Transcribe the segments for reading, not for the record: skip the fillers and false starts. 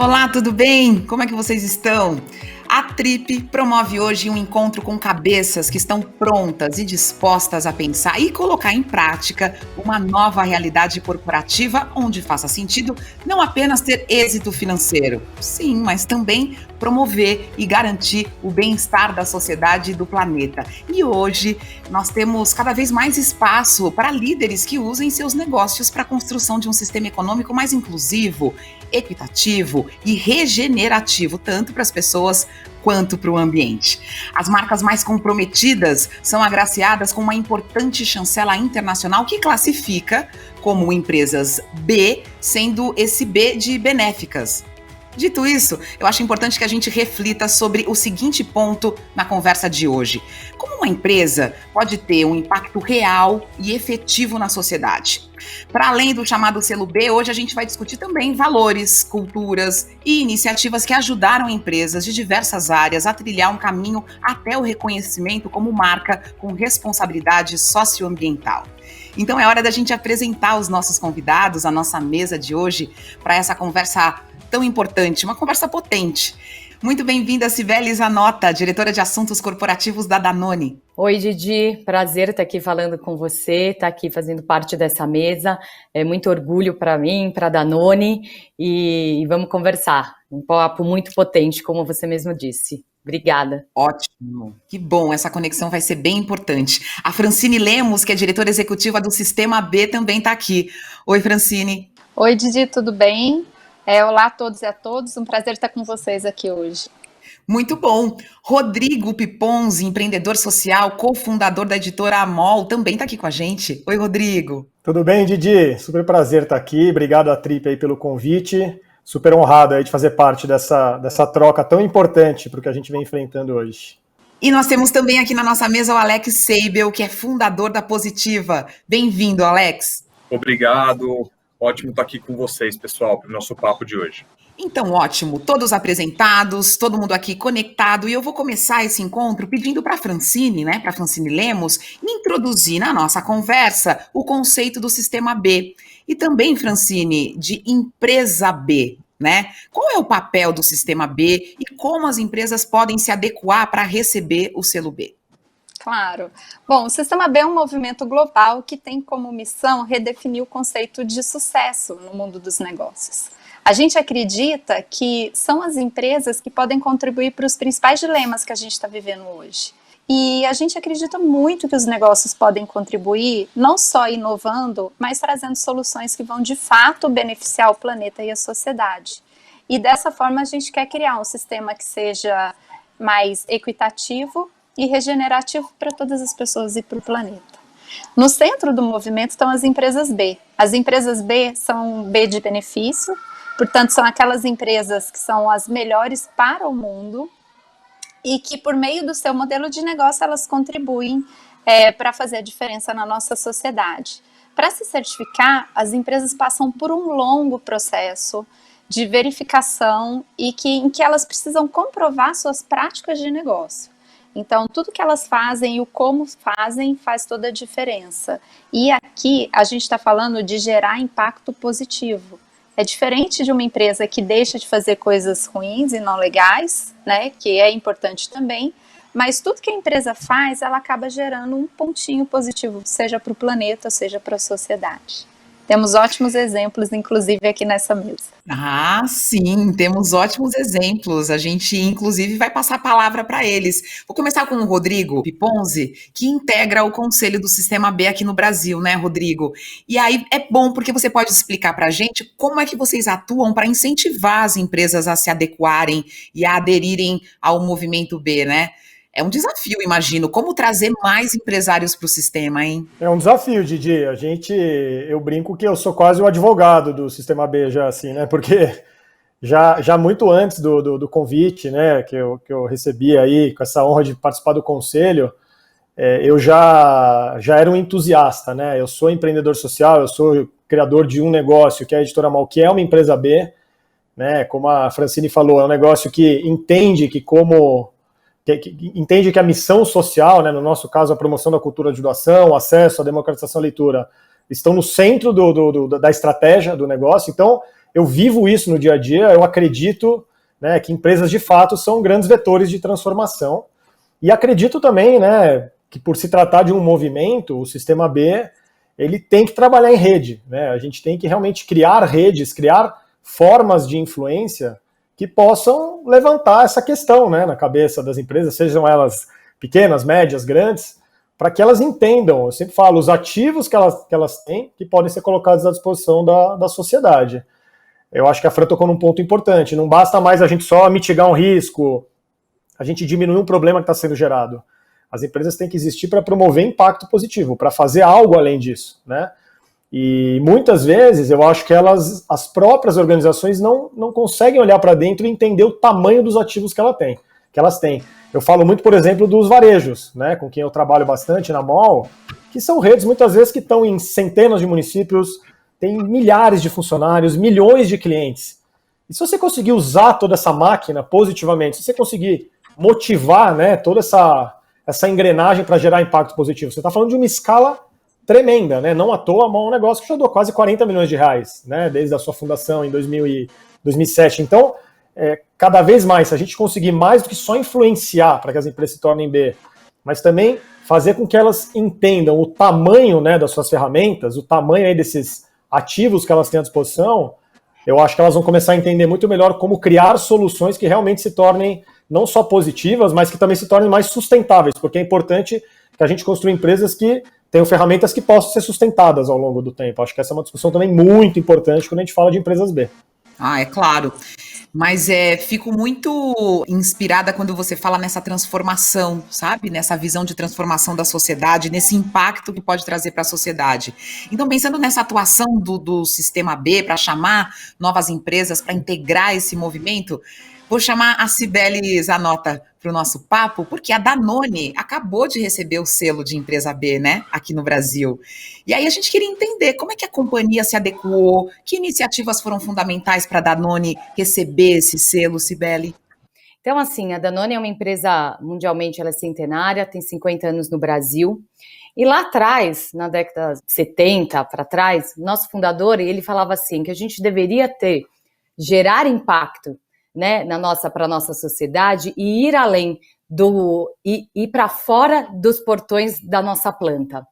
Olá, tudo bem? Como é que vocês estão? A Trip promove hoje um encontro com cabeças que estão prontas e dispostas a pensar e colocar em prática uma nova realidade corporativa onde faça sentido não apenas ter êxito financeiro, sim, mas também promover e garantir o bem-estar da sociedade e do planeta. E hoje nós temos cada vez mais espaço para líderes que usem seus negócios para a construção de um sistema econômico mais inclusivo, equitativo e regenerativo, tanto para as pessoas quanto para o ambiente. As marcas mais comprometidas são agraciadas com uma importante chancela internacional que classifica como empresas B, sendo esse B de benéficas. Dito isso, eu acho importante que a gente reflita sobre o seguinte ponto na conversa de hoje. Como uma empresa pode ter um impacto real e efetivo na sociedade? Para além do chamado selo B, hoje a gente vai discutir também valores, culturas e iniciativas que ajudaram empresas de diversas áreas a trilhar um caminho até o reconhecimento como marca com responsabilidade socioambiental. Então é hora da gente apresentar os nossos convidados, a nossa mesa de hoje, para essa conversa tão importante, uma conversa potente. Muito bem-vinda, Cibele Zanota, diretora de Assuntos Corporativos da Danone. Oi, Didi, prazer estar aqui falando com você, estar aqui fazendo parte dessa mesa. É muito orgulho para mim, para a Danone, e vamos conversar. Um papo muito potente, como você mesmo disse. Obrigada. Ótimo, que bom, essa conexão vai ser bem importante. A Francine Lemos, que é diretora executiva do Sistema B, também está aqui. Oi, Francine. Oi, Didi, tudo bem? Olá a todos e a todos, um prazer estar com vocês aqui hoje. Muito bom. Rodrigo Piponzi, empreendedor social, cofundador da editora Amol, também está aqui com a gente. Oi, Rodrigo. Tudo bem, Didi? Super prazer estar aqui. Obrigado à Trip aí pelo convite. Super honrado aí de fazer parte dessa troca tão importante para o que a gente vem enfrentando hoje. E nós temos também aqui na nossa mesa o Alex Seibel, que é fundador da Positiva. Bem-vindo, Alex. Obrigado. Ótimo estar aqui com vocês, pessoal, para o nosso papo de hoje. Então, ótimo. Todos apresentados, todo mundo aqui conectado. E eu vou começar esse encontro pedindo para a Francine, para Francine Lemos, introduzir na nossa conversa o conceito do Sistema B. E também, Francine, de empresa B, Qual é o papel do Sistema B e como as empresas podem se adequar para receber o selo B? Claro. Bom, o Sistema B é um movimento global que tem como missão redefinir o conceito de sucesso no mundo dos negócios. A gente acredita que são as empresas que podem contribuir para os principais dilemas que a gente está vivendo hoje. E a gente acredita muito que os negócios podem contribuir, não só inovando, mas trazendo soluções que vão de fato beneficiar o planeta e a sociedade. E dessa forma a gente quer criar um sistema que seja mais equitativo e regenerativo para todas as pessoas e para o planeta. No centro do movimento estão as empresas B. As empresas B são B de benefício, portanto são aquelas empresas que são as melhores para o mundo e que por meio do seu modelo de negócio elas contribuem para fazer a diferença na nossa sociedade. Para se certificar, as empresas passam por um longo processo de verificação em que elas precisam comprovar suas práticas de negócio. Então, tudo que elas fazem e o como fazem faz toda a diferença. E aqui a gente está falando de gerar impacto positivo. É diferente de uma empresa que deixa de fazer coisas ruins e não legais, que é importante também, mas tudo que a empresa faz, ela acaba gerando um pontinho positivo, seja para o planeta, seja para a sociedade. Temos ótimos exemplos, inclusive, aqui nessa mesa. Ah, sim, temos ótimos exemplos. A gente, inclusive, vai passar a palavra para eles. Vou começar com o Rodrigo Piponzi, que integra o Conselho do Sistema B aqui no Brasil, Rodrigo? E aí é bom porque você pode explicar para a gente como é que vocês atuam para incentivar as empresas a se adequarem e a aderirem ao movimento B, É um desafio, imagino. Como trazer mais empresários para o sistema, hein? É um desafio, Didi. Eu brinco que eu sou quase o advogado do Sistema B já, assim, Porque já muito antes do convite, que eu recebi aí, com essa honra de participar do conselho, eu já era um entusiasta, Eu sou empreendedor social, eu sou criador de um negócio, que é a Editora Amol, que é uma empresa B, Como a Francine falou, é um negócio que entende que entende que a missão social, no nosso caso a promoção da cultura de doação, o acesso, a democratização à leitura, estão no centro da estratégia do negócio. Então, eu vivo isso no dia a dia, eu acredito, né, que empresas de fato são grandes vetores de transformação. E acredito também, né, que por se tratar de um movimento, o Sistema B, ele tem que trabalhar em rede, né? A gente tem que realmente criar redes, criar formas de influência que possam levantar essa questão, né, na cabeça das empresas, sejam elas pequenas, médias, grandes, para que elas entendam, eu sempre falo, os ativos que elas têm, que podem ser colocados à disposição da sociedade. Eu acho que a Fran tocou num ponto importante, não basta mais a gente só mitigar um risco, a gente diminuir um problema que está sendo gerado. As empresas têm que existir para promover impacto positivo, para fazer algo além disso, né? E muitas vezes eu acho que as próprias organizações não conseguem olhar para dentro e entender o tamanho dos ativos que elas têm. Eu falo muito, por exemplo, dos varejos, né, com quem eu trabalho bastante na Mall, que são redes muitas vezes que estão em centenas de municípios, tem milhares de funcionários, milhões de clientes. E se você conseguir usar toda essa máquina positivamente, se você conseguir motivar, né, toda essa engrenagem para gerar impacto positivo, você está falando de uma escala tremenda, né? Não à toa, a Mall é um negócio que já doou quase 40 milhões de reais, né, desde a sua fundação em 2007. Então, cada vez mais, se a gente conseguir mais do que só influenciar para que as empresas se tornem B, mas também fazer com que elas entendam o tamanho, né, das suas ferramentas, o tamanho aí desses ativos que elas têm à disposição, eu acho que elas vão começar a entender muito melhor como criar soluções que realmente se tornem não só positivas, mas que também se tornem mais sustentáveis, porque é importante que a gente construa empresas que tenham ferramentas que possam ser sustentadas ao longo do tempo. Acho que essa é uma discussão também muito importante quando a gente fala de empresas B. Ah, é claro. Mas fico muito inspirada quando você fala nessa transformação, sabe? Nessa visão de transformação da sociedade, nesse impacto que pode trazer para a sociedade. Então, pensando nessa atuação do Sistema B para chamar novas empresas, para integrar esse movimento, vou chamar a Cibele Zanota para o nosso papo, porque a Danone acabou de receber o selo de empresa B, né, aqui no Brasil. E aí a gente queria entender como é que a companhia se adequou, que iniciativas foram fundamentais para a Danone receber esse selo, Cibele? Então, assim, a Danone é uma empresa, mundialmente ela é centenária, tem 50 anos no Brasil. E lá atrás, na década de 70 para trás, nosso fundador, ele falava assim, que a gente deveria gerar impacto, né, para a nossa sociedade e ir além ir para fora dos portões da nossa planta.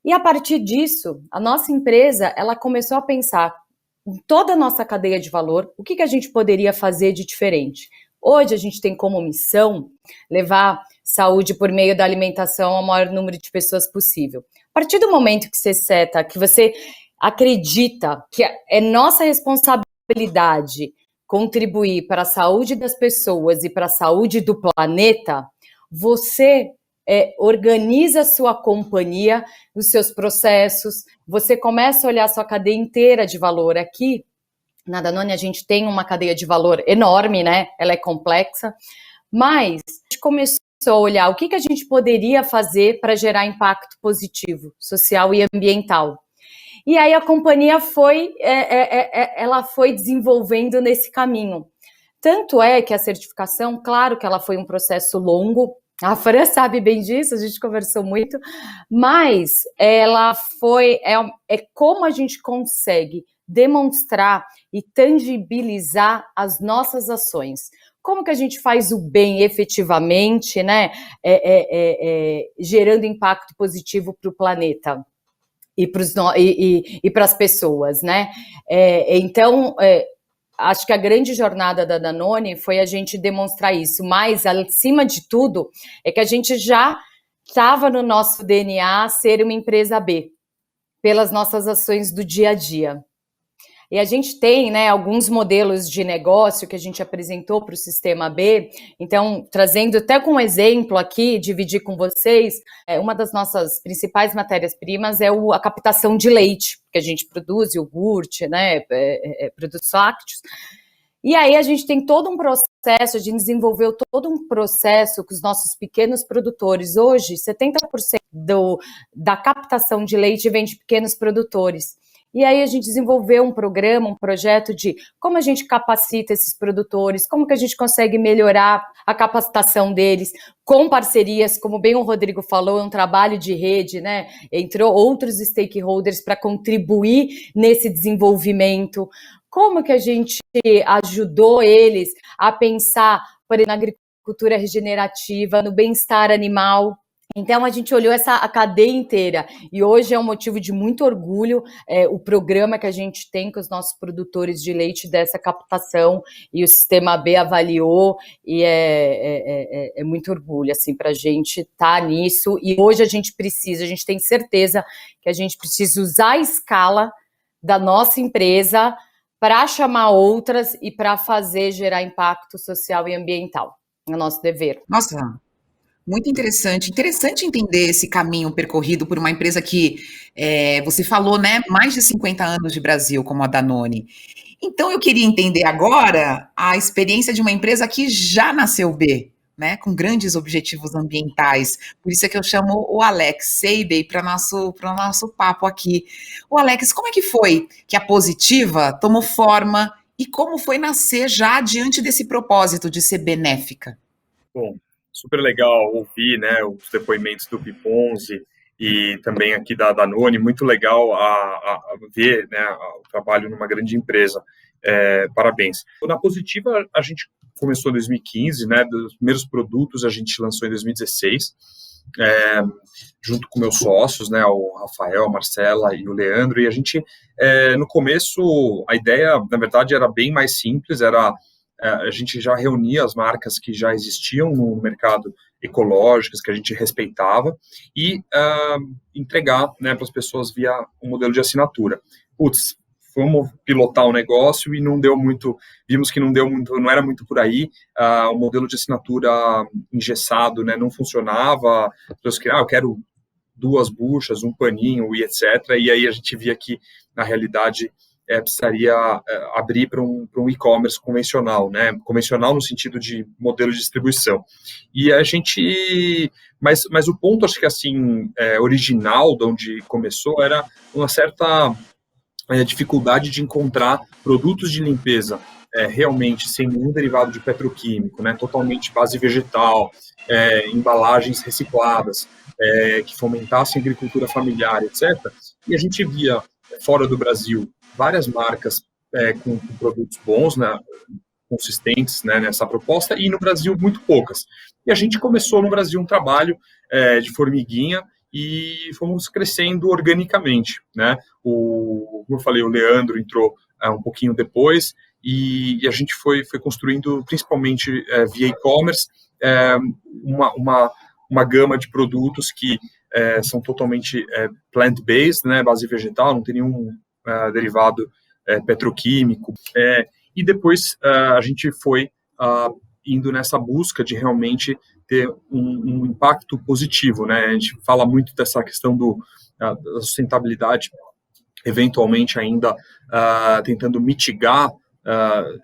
E a partir disso, a nossa empresa, ela começou a pensar em toda a nossa cadeia de valor, o que a gente poderia fazer de diferente. Hoje a gente tem como missão levar saúde por meio da alimentação ao maior número de pessoas possível. A partir do momento que você seta, que você acredita que é nossa responsabilidade contribuir para a saúde das pessoas e para a saúde do planeta, você organiza a sua companhia, os seus processos, você começa a olhar a sua cadeia inteira de valor. Aqui, na Danone, a gente tem uma cadeia de valor enorme, né? Ela é complexa, mas a gente começou a olhar o que a gente poderia fazer para gerar impacto positivo, social e ambiental. E aí a companhia ela foi desenvolvendo nesse caminho. Tanto é que a certificação, claro que ela foi um processo longo, a Fran sabe bem disso, a gente conversou muito, mas ela como a gente consegue demonstrar e tangibilizar as nossas ações. Como que a gente faz o bem efetivamente, né? Gerando impacto positivo para o planeta e para as pessoas, né? Então, acho que a grande jornada da Danone foi a gente demonstrar isso, mas, acima de tudo, é que a gente já estava no nosso DNA ser uma empresa B, pelas nossas ações do dia a dia. E a gente tem, né, alguns modelos de negócio que a gente apresentou para o Sistema B, então, trazendo até com um exemplo aqui, dividir com vocês, uma das nossas principais matérias-primas é a captação de leite, que a gente produz, iogurte, né, produtos lácteos. E aí a gente tem todo um processo, a gente desenvolveu todo um processo com os nossos pequenos produtores. Hoje, 70% da captação de leite vem de pequenos produtores. E aí a gente desenvolveu um programa, um projeto de como a gente capacita esses produtores, como que a gente consegue melhorar a capacitação deles, com parcerias, como bem o Rodrigo falou, é um trabalho de rede, né? Entrou outros stakeholders para contribuir nesse desenvolvimento, como que a gente ajudou eles a pensar, por exemplo, na agricultura regenerativa, no bem-estar animal. Então, a gente olhou a cadeia inteira e hoje é um motivo de muito orgulho o programa que a gente tem com os nossos produtores de leite dessa captação e o Sistema B avaliou e é muito orgulho assim, para a gente estar nisso e hoje a gente tem certeza que a gente precisa usar a escala da nossa empresa para chamar outras e para gerar impacto social e ambiental. É o nosso dever. Nossa, muito interessante. Interessante entender esse caminho percorrido por uma empresa que, você falou, né, mais de 50 anos de Brasil, como a Danone. Então, eu queria entender agora a experiência de uma empresa que já nasceu B, né, com grandes objetivos ambientais. Por isso é que eu chamo o Alex Seibey para o nosso papo aqui. O Alex, como é que foi que a Positiva tomou forma e como foi nascer já diante desse propósito de ser benéfica? Bom, super legal ouvir, né, os depoimentos do Piponzi e também aqui da Danone, muito legal a ver, né, o trabalho numa grande empresa. Parabéns. Na Positiva, a gente começou em 2015, né, dos primeiros produtos a gente lançou em 2016, junto com meus sócios, né, o Rafael, a Marcela e o Leandro, e a gente, no começo, a ideia, na verdade, era bem mais simples, a gente já reunia as marcas que já existiam no mercado ecológicas, que a gente respeitava, e entregar, né, para as pessoas via um modelo de assinatura. Putz, fomos pilotar o negócio e não deu muito, vimos que não era muito por aí, o modelo de assinatura engessado, né, não funcionava, as pessoas queriam, eu quero 2 buchas, um paninho e etc. E aí a gente via que, na realidade, precisaria abrir para um e-commerce convencional, né? Convencional no sentido de modelo de distribuição. E a gente... Mas o ponto, acho que assim, original de onde começou era uma certa dificuldade de encontrar produtos de limpeza realmente sem nenhum derivado de petroquímico, né? Totalmente base vegetal, embalagens recicladas, que fomentassem a agricultura familiar, etc. E a gente via, fora do Brasil, várias marcas com produtos bons, né, consistentes, né, nessa proposta, e no Brasil muito poucas. E a gente começou no Brasil um trabalho de formiguinha e fomos crescendo organicamente, né? Como eu falei, o Leandro entrou um pouquinho depois e a gente foi construindo, principalmente via e-commerce, uma gama de produtos que são totalmente plant-based, né, base vegetal, não tem nenhum derivado petroquímico, e depois a gente foi indo nessa busca de realmente ter um impacto positivo, né? A gente fala muito dessa questão da sustentabilidade, eventualmente ainda tentando mitigar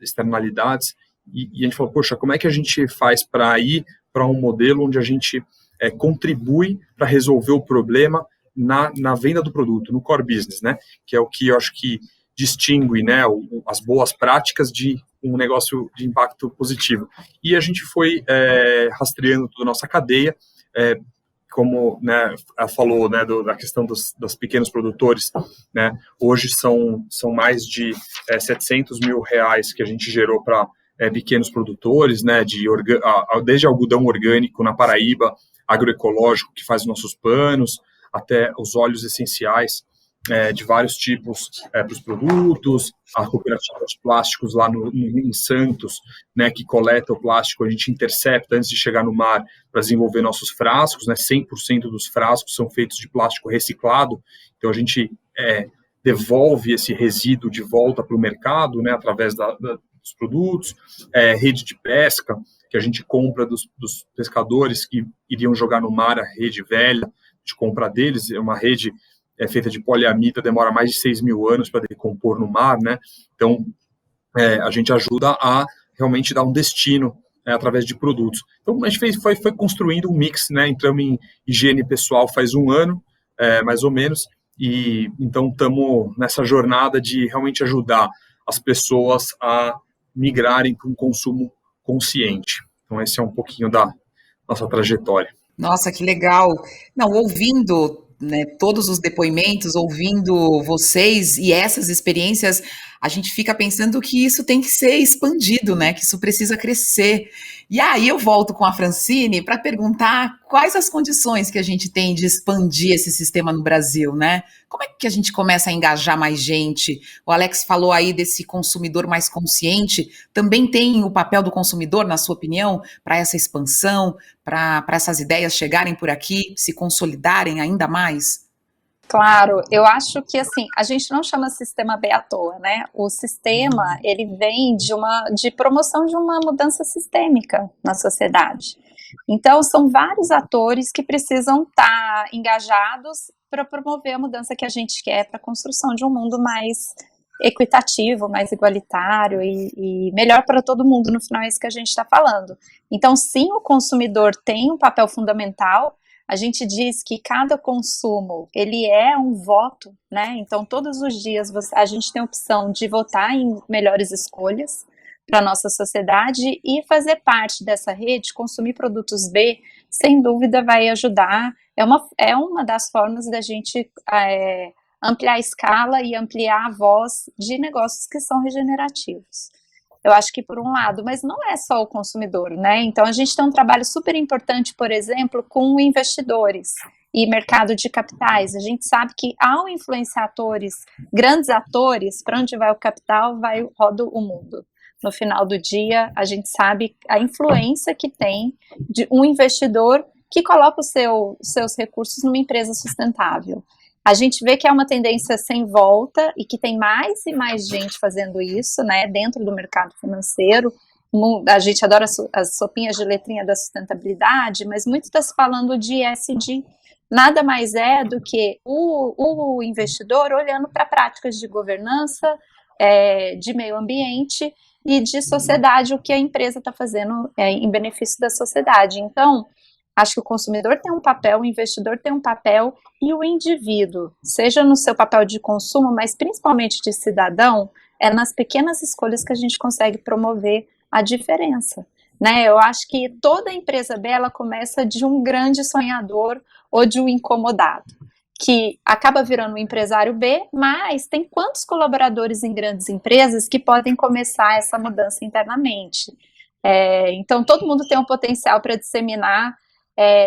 externalidades, e a gente falou, poxa, como é que a gente faz para ir para um modelo onde a gente contribui para resolver o problema na venda do produto, no core business, né? Que é o que eu acho que distingue, né, as boas práticas de um negócio de impacto positivo. E a gente foi rastreando toda a nossa cadeia, como, né, ela falou, né, da questão dos pequenos produtores, né? Hoje são mais de 700 mil reais que a gente gerou para pequenos produtores, né, desde algodão orgânico na Paraíba, agroecológico que faz os nossos panos, até os óleos essenciais de vários tipos para os produtos, a cooperativa de plásticos lá em Santos, né, que coleta o plástico, a gente intercepta antes de chegar no mar para desenvolver nossos frascos, né, 100% dos frascos são feitos de plástico reciclado, então a gente devolve esse resíduo de volta para o mercado, né, através dos produtos, rede de pesca, que a gente compra dos pescadores que iriam jogar no mar a rede velha, a gente compra deles, é uma rede feita de poliamida, demora mais de 6 mil anos para decompor no mar, né? Então, a gente ajuda a realmente dar um destino através de produtos. Então, a gente foi construindo um mix, né? Entramos em higiene pessoal faz 1 ano, mais ou menos, e então estamos nessa jornada de realmente ajudar as pessoas a migrarem para um consumo consciente. Então, esse é um pouquinho da nossa trajetória. Nossa, que legal. Não, ouvindo, né, todos os depoimentos, ouvindo vocês e essas experiências, a gente fica pensando que isso tem que ser expandido, né? Que isso precisa crescer. E aí eu volto com a Francine para perguntar quais as condições que a gente tem de expandir esse sistema no Brasil, né? Como é que a gente começa a engajar mais gente? O Alex falou aí desse consumidor mais consciente. Também tem o papel do consumidor, na sua opinião, para essa expansão, para essas ideias chegarem por aqui, se consolidarem ainda mais? Claro, eu acho que assim, a gente não chama sistema B à toa, né? O sistema, ele vem de promoção de uma mudança sistêmica na sociedade. Então, são vários atores que precisam estar engajados para promover a mudança que a gente quer para a construção de um mundo mais equitativo, mais igualitário e melhor para todo mundo, no final é isso que a gente está falando. Então, sim, o consumidor tem um papel fundamental. A gente diz que cada consumo, ele é um voto, né? Então, todos os dias a gente tem a opção de votar em melhores escolhas para a nossa sociedade e fazer parte dessa rede, consumir produtos B, sem dúvida vai ajudar. É uma das formas da gente ampliar a escala e ampliar a voz de negócios que são regenerativos. Eu acho que por um lado, mas não é só o consumidor, né? Então a gente tem um trabalho super importante, por exemplo, com investidores e mercado de capitais. A gente sabe que ao influenciar atores, grandes atores, para onde vai o capital, roda o mundo. No final do dia, a gente sabe a influência que tem de um investidor que coloca os seus recursos numa empresa sustentável. A gente vê que é uma tendência sem volta e que tem mais e mais gente fazendo isso, né, dentro do mercado financeiro. A gente adora as sopinhas de letrinha da sustentabilidade, mas muito está se falando de ESG. Nada mais é do que o investidor olhando para práticas de governança, de meio ambiente e de sociedade, o que a empresa está fazendo em benefício da sociedade. Então, acho que o consumidor tem um papel, o investidor tem um papel e o indivíduo, seja no seu papel de consumo, mas principalmente de cidadão, é nas pequenas escolhas que a gente consegue promover a diferença, né? Eu acho que toda empresa B, ela começa de um grande sonhador ou de um incomodado, que acaba virando um empresário B, mas tem quantos colaboradores em grandes empresas que podem começar essa mudança internamente? Então, todo mundo tem um potencial para disseminar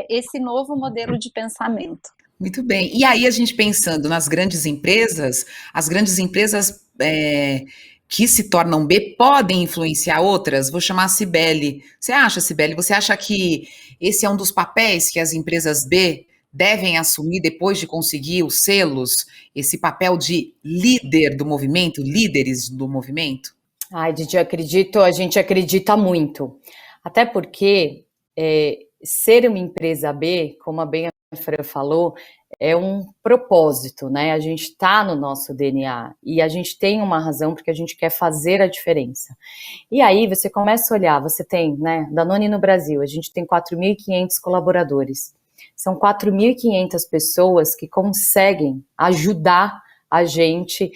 esse novo modelo de pensamento. Muito bem. E aí, a gente pensando nas grandes empresas, as grandes empresas que se tornam B podem influenciar outras? Vou chamar a Cibele. Cibele, você acha que esse é um dos papéis que as empresas B devem assumir depois de conseguir os selos, esse papel de líder do movimento, líderes do movimento? Ai, Didi, a gente acredita muito. Até porque ser uma empresa B, como a Fran falou, é um propósito, né? A gente está no nosso DNA e a gente tem uma razão porque a gente quer fazer a diferença. E aí você começa a olhar, você tem, né, Danone no Brasil, a gente tem 4.500 colaboradores. São 4.500 pessoas que conseguem ajudar a gente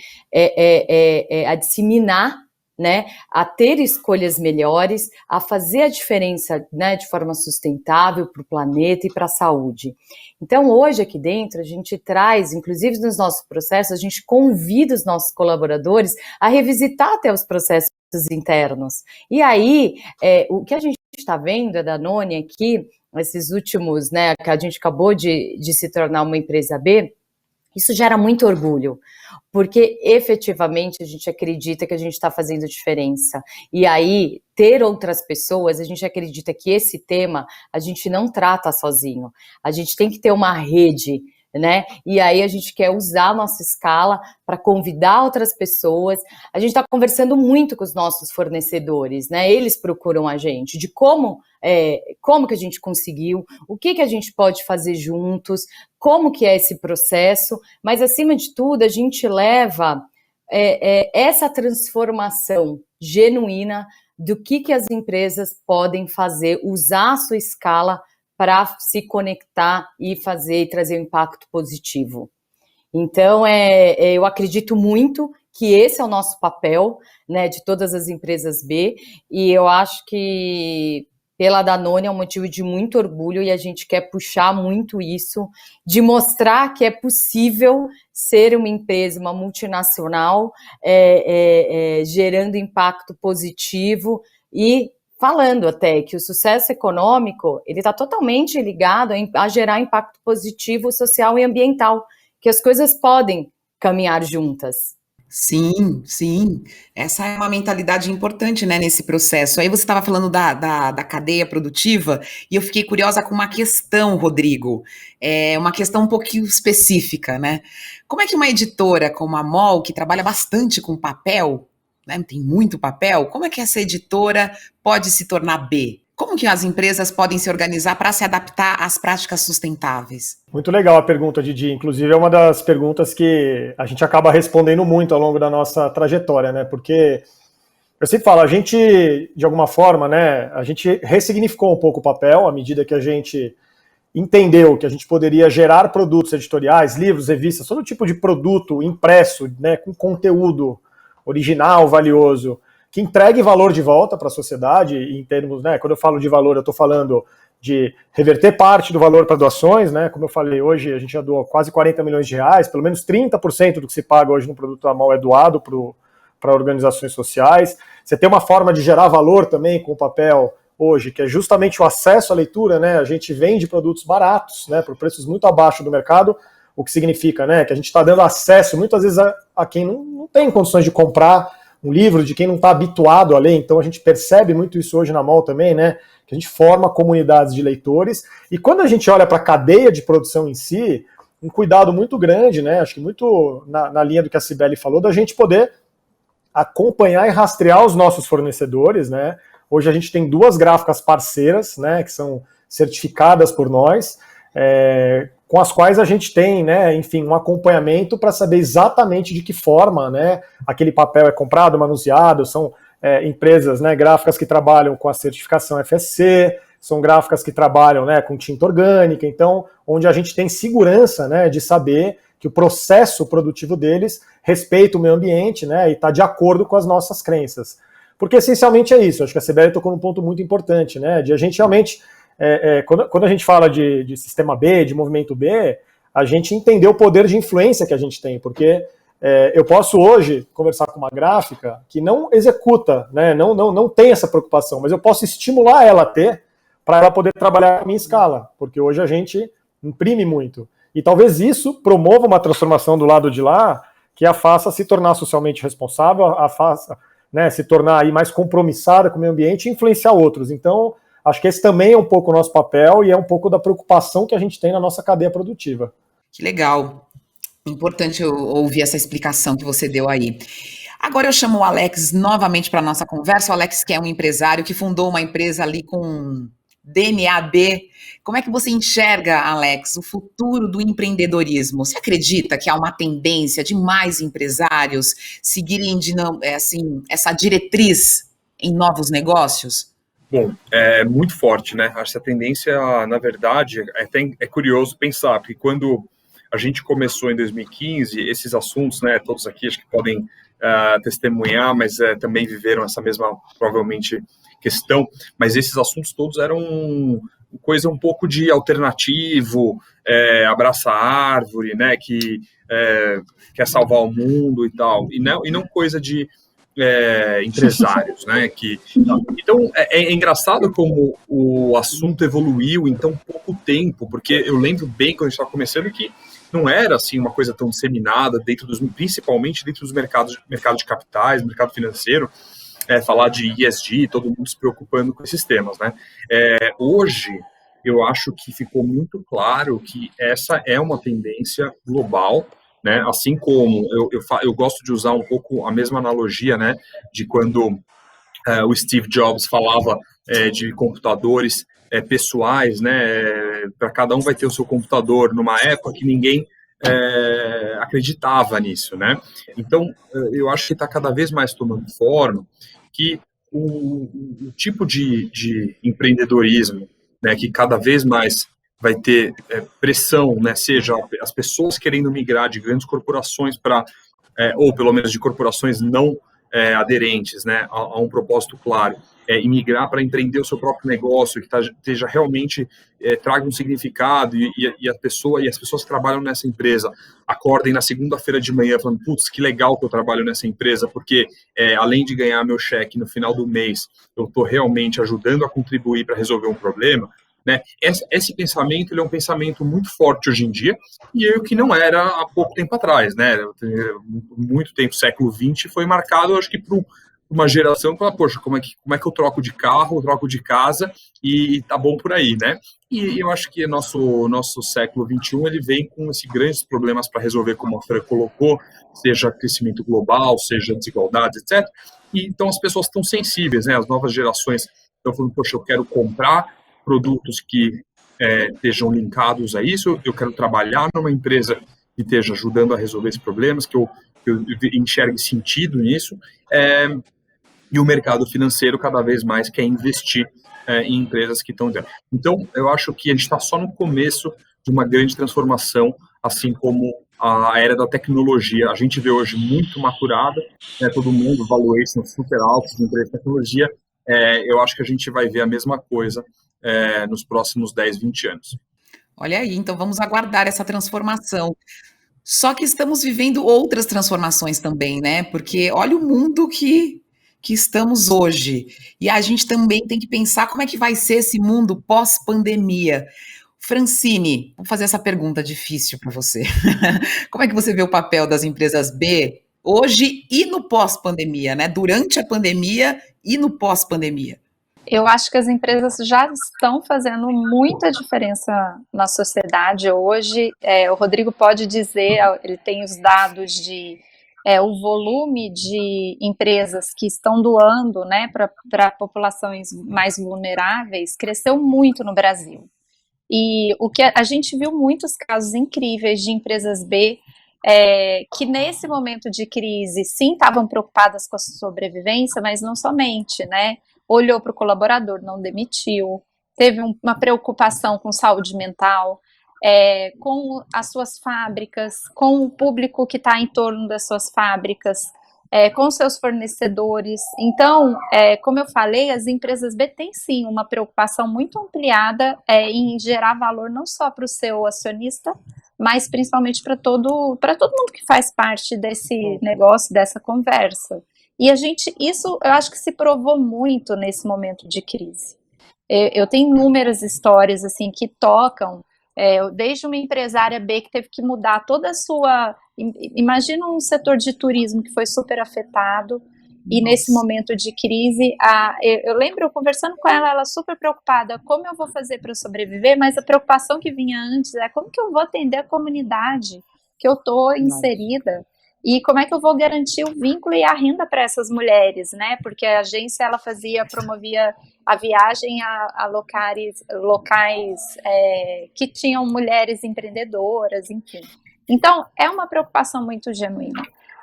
a disseminar, né, a ter escolhas melhores, a fazer a diferença, né, de forma sustentável para o planeta e para a saúde. Então, hoje aqui dentro, a gente traz, inclusive nos nossos processos, a gente convida os nossos colaboradores a revisitar até os processos internos. E aí, o que a gente está vendo, a Danone aqui, esses últimos, né, que a gente acabou de se tornar uma empresa B, isso gera muito orgulho, porque efetivamente a gente acredita que a gente está fazendo diferença. E aí, ter outras pessoas, a gente acredita que esse tema a gente não trata sozinho. A gente tem que ter uma rede, né? E aí a gente quer usar a nossa escala para convidar outras pessoas. A gente está conversando muito com os nossos fornecedores, né? Eles procuram a gente de como que a gente conseguiu, o que a gente pode fazer juntos, como que é esse processo, mas acima de tudo a gente leva essa transformação genuína do que as empresas podem fazer, usar a sua escala para se conectar e trazer um impacto positivo. Então, eu acredito muito que esse é o nosso papel, né, de todas as empresas B, e eu acho que pela Danone é um motivo de muito orgulho e a gente quer puxar muito isso, de mostrar que é possível ser uma empresa, uma multinacional, gerando impacto positivo e falando até que o sucesso econômico ele está totalmente ligado a gerar impacto positivo, social e ambiental, que as coisas podem caminhar juntas. Sim, sim. Essa é uma mentalidade importante, né, nesse processo. Aí você estava falando da cadeia produtiva, e eu fiquei curiosa com uma questão, Rodrigo. É uma questão um pouquinho específica, né? Como é que uma editora como a MOL, que trabalha bastante com papel, né, tem muito papel, como é que essa editora pode se tornar B? Como que as empresas podem se organizar para se adaptar às práticas sustentáveis? Muito legal a pergunta, Didi. Inclusive, é uma das perguntas que a gente acaba respondendo muito ao longo da nossa trajetória, né? Porque eu sempre falo, a gente, de alguma forma, né, a gente ressignificou um pouco o papel à medida que a gente entendeu que a gente poderia gerar produtos editoriais, livros, revistas, todo tipo de produto impresso, né, com conteúdo original, valioso, que entregue valor de volta para a sociedade, em termos, né, quando eu falo de valor, eu estou falando de reverter parte do valor para doações, né, como eu falei, hoje a gente já doa quase 40 milhões de reais, pelo menos 30% do que se paga hoje no produto da MOL é doado para organizações sociais. Você tem uma forma de gerar valor também com o papel hoje, que é justamente o acesso à leitura, né, a gente vende produtos baratos, né, por preços muito abaixo do mercado, o que significa, né, que a gente está dando acesso muitas vezes a quem não tem condições de comprar um livro, de quem não está habituado a ler. Então a gente percebe muito isso hoje na MOL também, né, que a gente forma comunidades de leitores, e quando a gente olha para a cadeia de produção em si, um cuidado muito grande, né, acho que muito na linha do que a Cibele falou, da gente poder acompanhar e rastrear os nossos fornecedores, né. Hoje a gente tem 2 gráficas parceiras, né, que são certificadas por nós, com as quais a gente tem, né, enfim, um acompanhamento para saber exatamente de que forma, né, aquele papel é comprado, manuseado. São empresas, né, gráficas que trabalham com a certificação FSC, são gráficas que trabalham, né, com tinta orgânica, então, onde a gente tem segurança, né, de saber que o processo produtivo deles respeita o meio ambiente, né, e está de acordo com as nossas crenças. Porque essencialmente é isso, acho que a Cibele tocou num ponto muito importante, né, de a gente realmente, quando a gente fala de sistema B, de movimento B, a gente entender o poder de influência que a gente tem, porque eu posso hoje conversar com uma gráfica que não executa, né, não tem essa preocupação, mas eu posso estimular ela a ter, para ela poder trabalhar a minha escala, porque hoje a gente imprime muito. E talvez isso promova uma transformação do lado de lá, que a faça se tornar socialmente responsável, a faça, né, se tornar aí mais compromissada com o meio ambiente e influenciar outros. Então, acho que esse também é um pouco o nosso papel e é um pouco da preocupação que a gente tem na nossa cadeia produtiva. Que legal. Importante eu ouvir essa explicação que você deu aí. Agora eu chamo o Alex novamente para a nossa conversa. O Alex, que é um empresário que fundou uma empresa ali com DNA B. Como é que você enxerga, Alex, o futuro do empreendedorismo? Você acredita que há uma tendência de mais empresários seguirem assim, essa diretriz em novos negócios? Bom, é muito forte, né? Essa tendência, na verdade, é curioso pensar, porque quando a gente começou em 2015, esses assuntos, né, todos aqui acho que podem testemunhar, mas também viveram essa mesma, provavelmente, questão, mas esses assuntos todos eram coisa um pouco de alternativo, abraça a árvore, né, que quer salvar o mundo e tal, e não coisa de empresários, né? Então é engraçado como o assunto evoluiu em tão pouco tempo, porque eu lembro bem quando a gente estava começando que não era assim uma coisa tão disseminada principalmente dentro dos mercado de capitais, mercado financeiro, falar de ESG, todo mundo se preocupando com esses temas, né? Hoje eu acho que ficou muito claro que essa é uma tendência global. Né? Assim como eu gosto de usar um pouco a mesma analogia, né, de quando o Steve Jobs falava de computadores pessoais, né, para cada um vai ter o seu computador, numa época que ninguém acreditava nisso, né? Então eu acho que está cada vez mais tomando forma que o tipo de empreendedorismo, né, que cada vez mais vai ter pressão, né, seja as pessoas querendo migrar de grandes corporações para, ou pelo menos de corporações não aderentes, né, a um propósito claro, e migrar para empreender o seu próprio negócio, que esteja realmente traga um significado e as pessoas que trabalham nessa empresa acordem na segunda-feira de manhã falando, putz, que legal que eu trabalho nessa empresa, porque além de ganhar meu cheque no final do mês, eu estou realmente ajudando a contribuir para resolver um problema, né? Esse pensamento ele é um pensamento muito forte hoje em dia e o que não era há pouco tempo atrás, né? Muito tempo, século XX, foi marcado, acho que por uma geração que fala, poxa, como é que eu troco de carro, eu troco de casa e tá bom por aí, né? E eu acho que nosso século XXI ele vem com esses grandes problemas para resolver, como a Fran colocou, seja crescimento global, seja desigualdades, etc. E então as pessoas estão sensíveis, né? As novas gerações estão falando, poxa, eu quero comprar produtos que estejam linkados a isso, eu quero trabalhar numa empresa que esteja ajudando a resolver esses problemas, que eu enxergue sentido nisso, e o mercado financeiro cada vez mais quer investir em empresas que estão dentro. Então, eu acho que a gente está só no começo de uma grande transformação, assim como a era da tecnologia. A gente vê hoje muito maturada, né, todo mundo, valuations super altos de empresas de tecnologia. Eu acho que a gente vai ver a mesma coisa nos próximos 10, 20 anos. Olha aí, então vamos aguardar essa transformação. Só que estamos vivendo outras transformações também, né? Porque olha o mundo que estamos hoje. E a gente também tem que pensar como é que vai ser esse mundo pós-pandemia. Francine, vou fazer essa pergunta difícil para você. Como é que você vê o papel das empresas B hoje e no pós-pandemia, né? Durante a pandemia e no pós-pandemia? Eu acho que as empresas já estão fazendo muita diferença na sociedade hoje. O Rodrigo pode dizer, ele tem os dados de o volume de empresas que estão doando, né, para populações mais vulneráveis cresceu muito no Brasil. E o que a gente viu muitos casos incríveis de empresas B que nesse momento de crise, sim, estavam preocupadas com a sobrevivência, mas não somente, né? Olhou para o colaborador, não demitiu, teve uma preocupação com saúde mental, com as suas fábricas, com o público que está em torno das suas fábricas, com seus fornecedores. Então, como eu falei, as empresas B têm sim uma preocupação muito ampliada em gerar valor não só para o seu acionista, mas principalmente para todo mundo que faz parte desse negócio, dessa conversa. E isso eu acho que se provou muito nesse momento de crise. Eu tenho inúmeras histórias assim que tocam, desde uma empresária B que teve que mudar toda a sua... Imagina um setor de turismo que foi super afetado, e nesse momento de crise, eu lembro eu conversando com ela super preocupada, como eu vou fazer para sobreviver, mas a preocupação que vinha antes é como que eu vou atender a comunidade que eu estou inserida, e como é que eu vou garantir o vínculo e a renda para essas mulheres, né? Porque a agência promovia a viagem a locais que tinham mulheres empreendedoras, enfim. Então, é uma preocupação muito genuína.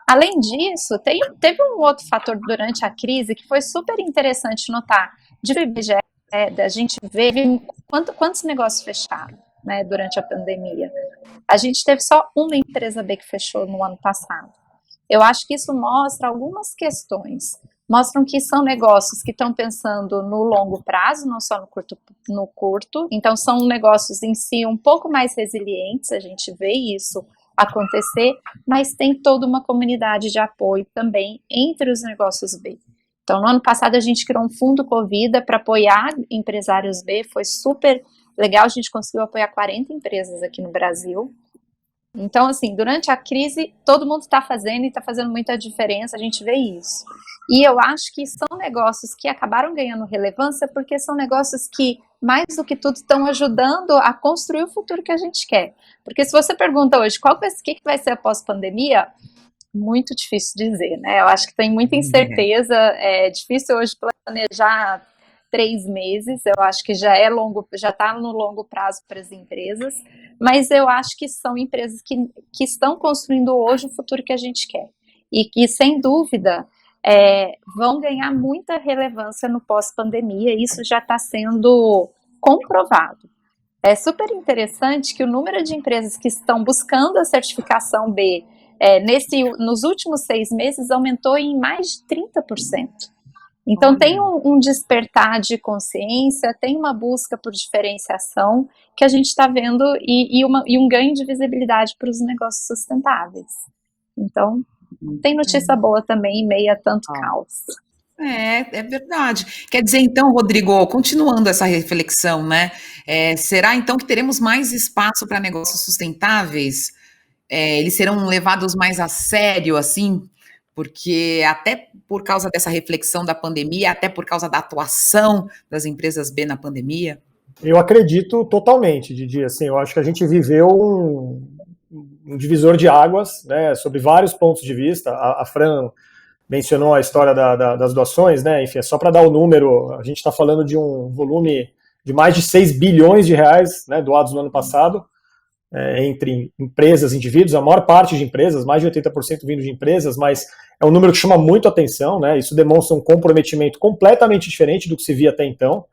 Além disso, teve um outro fator durante a crise que foi super interessante notar. De IBGE, a gente vê quantos negócios fecharam, né, durante a pandemia. A gente teve só uma empresa B que fechou no ano passado. Eu acho que isso mostra algumas questões. Mostram que são negócios que estão pensando no longo prazo, não só no curto. Então, são negócios em si um pouco mais resilientes, a gente vê isso acontecer, mas tem toda uma comunidade de apoio também entre os negócios B. Então, no ano passado, a gente criou um fundo Covida para apoiar empresários B, foi super legal, a gente conseguiu apoiar 40 empresas aqui no Brasil. Então, assim, durante a crise, todo mundo está fazendo e está fazendo muita diferença, a gente vê isso. E eu acho que são negócios que acabaram ganhando relevância porque são negócios que, mais do que tudo, estão ajudando a construir o futuro que a gente quer. Porque se você pergunta hoje o que vai ser após pandemia, muito difícil dizer, né? Eu acho que tem muita incerteza, é difícil hoje planejar 3 meses, eu acho que já está no longo prazo para as empresas, mas eu acho que são empresas que estão construindo hoje o futuro que a gente quer. E que, sem dúvida, vão ganhar muita relevância no pós-pandemia, isso já está sendo comprovado. É super interessante que o número de empresas que estão buscando a certificação B nos últimos 6 meses aumentou em mais de 30%. Então tem um despertar de consciência, tem uma busca por diferenciação que a gente está vendo e um ganho de visibilidade para os negócios sustentáveis. Então tem notícia boa também em meio a tanto caos. É verdade. Quer dizer, então, Rodrigo, continuando essa reflexão, né? Será então que teremos mais espaço para negócios sustentáveis? Eles serão levados mais a sério, assim? Porque até por causa dessa reflexão da pandemia, até por causa da atuação das empresas B na pandemia? Eu acredito totalmente, Didi. Assim, eu acho que a gente viveu um divisor de águas, né, sobre vários pontos de vista. A Fran mencionou a história das doações, né? Enfim, só para dar o número, a gente está falando de um volume de mais de 6 bilhões de reais, né, doados no ano passado, entre empresas e indivíduos, a maior parte de empresas, mais de 80% vindo de empresas, mas é um número que chama muito atenção, né? Isso demonstra um comprometimento completamente diferente do que se via até então.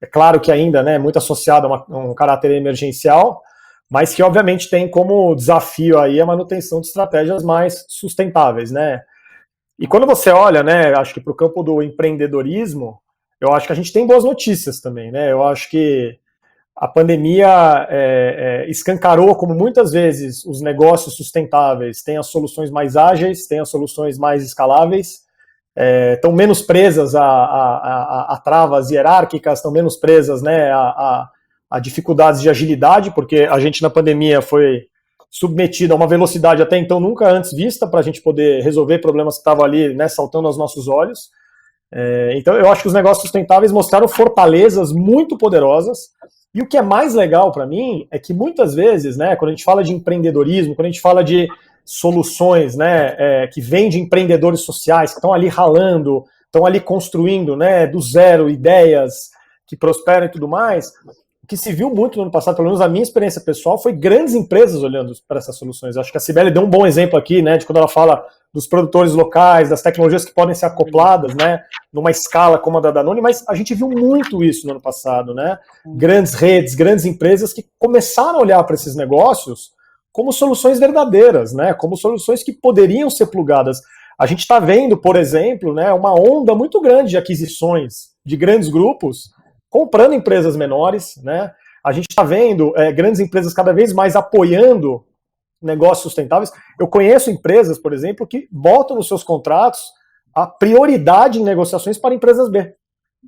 É claro que ainda, né, muito associado a um caráter emergencial, mas que obviamente tem como desafio aí a manutenção de estratégias mais sustentáveis, né? E quando você olha, né, acho que para o campo do empreendedorismo, eu acho que a gente tem boas notícias também, né? Eu acho que a pandemia escancarou como muitas vezes os negócios sustentáveis têm as soluções mais ágeis, têm as soluções mais escaláveis, estão menos presas a travas hierárquicas, estão menos presas, né, a dificuldades de agilidade, porque a gente na pandemia foi submetido a uma velocidade até então nunca antes vista para a gente poder resolver problemas que estavam ali, né, saltando aos nossos olhos. Então eu acho que os negócios sustentáveis mostraram fortalezas muito poderosas, e o que é mais legal para mim é que muitas vezes, né, quando a gente fala de empreendedorismo, quando a gente fala de soluções, né, que vêm de empreendedores sociais que estão ali ralando, estão ali construindo, né, do zero ideias que prosperam e tudo mais, o que se viu muito no ano passado, pelo menos a minha experiência pessoal, foi grandes empresas olhando para essas soluções. Acho que a Cibele deu um bom exemplo aqui, né, de quando ela fala dos produtores locais, das tecnologias que podem ser acopladas, né, numa escala como a da Danone, mas a gente viu muito isso no ano passado, né, grandes redes, grandes empresas que começaram a olhar para esses negócios como soluções verdadeiras, né, como soluções que poderiam ser plugadas. A gente está vendo, por exemplo, né, uma onda muito grande de aquisições de grandes grupos comprando empresas menores, né? A gente está vendo grandes empresas cada vez mais apoiando negócios sustentáveis. Eu conheço empresas, por exemplo, que botam nos seus contratos a prioridade em negociações para empresas B,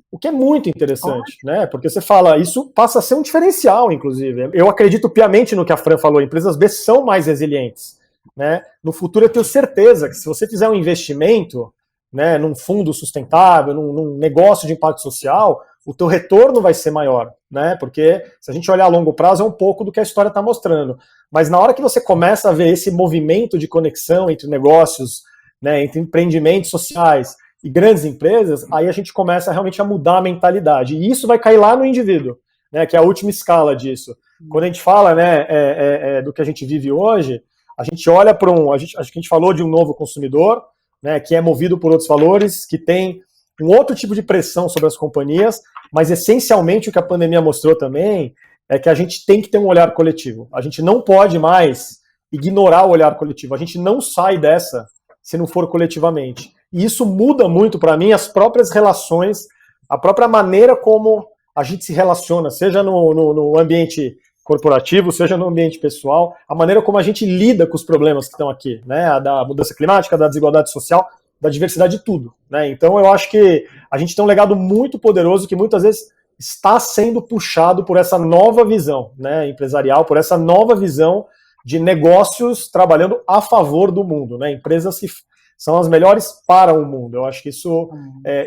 o que é muito interessante, né? Porque você fala, isso passa a ser um diferencial, inclusive. Eu acredito piamente no que a Fran falou, empresas B são mais resilientes, né? No futuro eu tenho certeza que se você fizer um investimento, né, num fundo sustentável, num negócio de impacto social, o teu retorno vai ser maior, né? Porque se a gente olhar a longo prazo é um pouco do que a história está mostrando. Mas na hora que você começa a ver esse movimento de conexão entre negócios, né, entre empreendimentos sociais e grandes empresas, aí a gente começa realmente a mudar a mentalidade. E isso vai cair lá no indivíduo, né, que é a última escala disso. Quando a gente fala, né, do que a gente vive hoje, a gente olha para acho que a gente falou de um novo consumidor, né, que é movido por outros valores, que tem um outro tipo de pressão sobre as companhias, mas essencialmente o que a pandemia mostrou também é que a gente tem que ter um olhar coletivo. A gente não pode mais ignorar o olhar coletivo. A gente não sai dessa se não for coletivamente. E isso muda muito para mim as próprias relações, a própria maneira como a gente se relaciona, seja no ambiente corporativo, seja no ambiente pessoal, a maneira como a gente lida com os problemas que estão aqui, né? Da mudança climática, da desigualdade social, da diversidade de tudo, né? Então eu acho que a gente tem um legado muito poderoso que muitas vezes está sendo puxado por essa nova visão, né, empresarial, por essa nova visão de negócios trabalhando a favor do mundo, né? Empresas que são as melhores para o mundo. Eu acho que isso,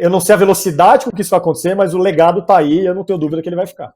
eu não sei a velocidade com que isso vai acontecer, mas o legado está aí, eu não tenho dúvida que ele vai ficar.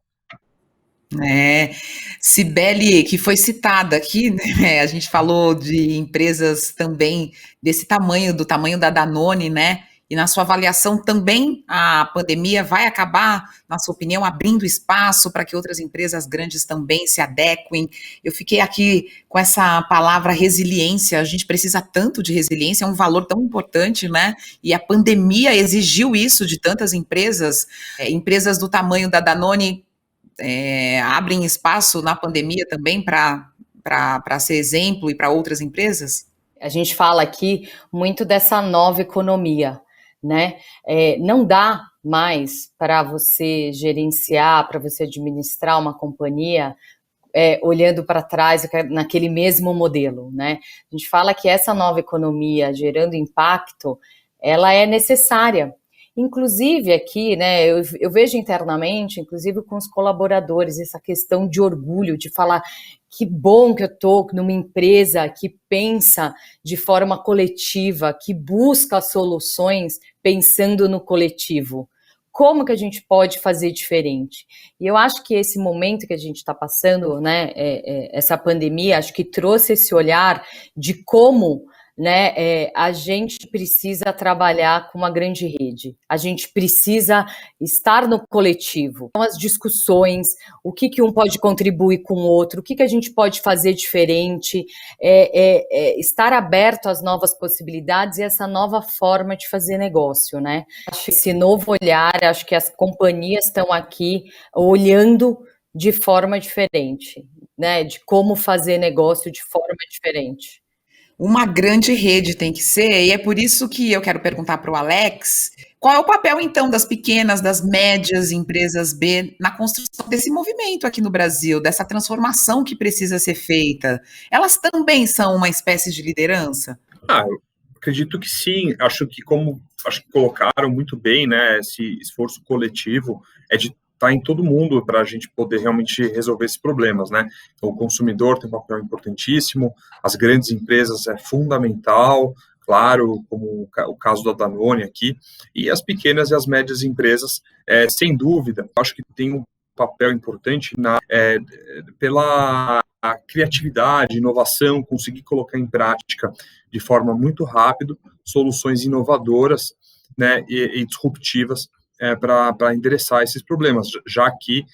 Cibele, que foi citada aqui, né? A gente falou de empresas também desse tamanho, do tamanho da Danone, né? E na sua avaliação também a pandemia vai acabar, na sua opinião, abrindo espaço para que outras empresas grandes também se adequem. Eu fiquei aqui com essa palavra resiliência, a gente precisa tanto de resiliência, é um valor tão importante, né? E a pandemia exigiu isso de tantas empresas, empresas do tamanho da Danone abrem espaço na pandemia também para ser exemplo e para outras empresas? A gente fala aqui muito dessa nova economia, né? Não dá mais para você gerenciar, para você administrar uma companhia olhando para trás naquele mesmo modelo, né? A gente fala que essa nova economia gerando impacto, ela é necessária. Inclusive aqui, né, eu vejo internamente, inclusive com os colaboradores, essa questão de orgulho, de falar que bom que eu estou numa empresa que pensa de forma coletiva, que busca soluções pensando no coletivo. Como que a gente pode fazer diferente? E eu acho que esse momento que a gente está passando, né, essa pandemia, acho que trouxe esse olhar de como, né, a gente precisa trabalhar com uma grande rede, a gente precisa estar no coletivo, então, as discussões, o que um pode contribuir com o outro, o que a gente pode fazer diferente, estar aberto às novas possibilidades e essa nova forma de fazer negócio, né? Acho que esse novo olhar, acho que as companhias estão aqui olhando de forma diferente, né? De como fazer negócio de forma diferente. Uma grande rede tem que ser, e é por isso que eu quero perguntar para o Alex, qual é o papel, então, das pequenas, das médias empresas B na construção desse movimento aqui no Brasil, dessa transformação que precisa ser feita? Elas também são uma espécie de liderança? Eu acredito que sim, acho que colocaram muito bem, né, esse esforço coletivo de estar em todo mundo para a gente poder realmente resolver esses problemas, né? Então, o consumidor tem um papel importantíssimo, as grandes empresas é fundamental, claro, como o caso da Danone aqui, e as pequenas e as médias empresas, sem dúvida, acho que tem um papel importante pela criatividade, inovação, conseguir colocar em prática de forma muito rápida soluções inovadoras, né, e disruptivas para endereçar esses problemas, já que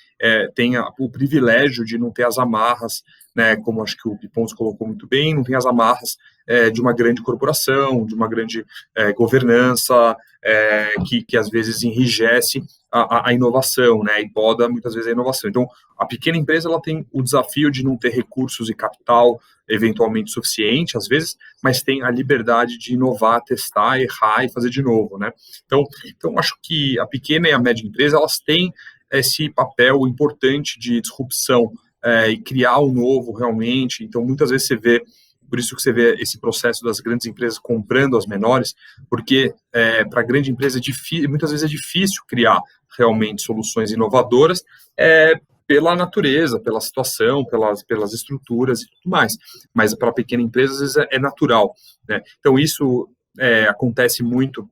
tem o privilégio de não ter as amarras, né, como acho que o Pipons colocou muito bem, não tem as amarras de uma grande corporação, de uma grande governança, que às vezes enrijece a inovação, né, e poda muitas vezes a inovação. Então, a pequena empresa ela tem o desafio de não ter recursos e capital eventualmente suficiente, às vezes, mas tem a liberdade de inovar, testar, errar e fazer de novo, né? Então acho que a pequena e a média empresa, elas têm esse papel importante de disrupção e criar o novo realmente. Então, muitas vezes por isso que você vê esse processo das grandes empresas comprando as menores, porque para a grande empresa muitas vezes é difícil criar realmente soluções inovadoras, pela natureza, pela situação, pelas estruturas e tudo mais. Mas para a pequena empresa, às vezes, é natural, né? Então, isso acontece muito.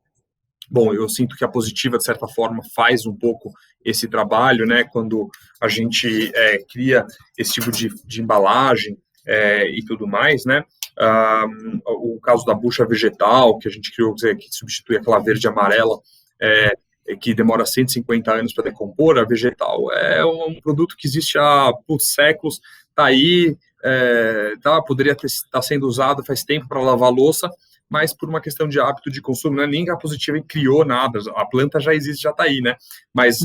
Bom, eu sinto que a Positiva, de certa forma, faz um pouco esse trabalho, né? Quando a gente cria esse tipo de embalagem e tudo mais, né? O caso da bucha vegetal, que a gente criou, que substitui aquela verde e amarela, que demora 150 anos para decompor. A vegetal é um produto que existe há séculos, está aí, poderia estar sendo usado faz tempo para lavar louça, mas por uma questão de hábito de consumo, não é nem que a Positiva criou nada, a planta já existe, já está aí, né? Mas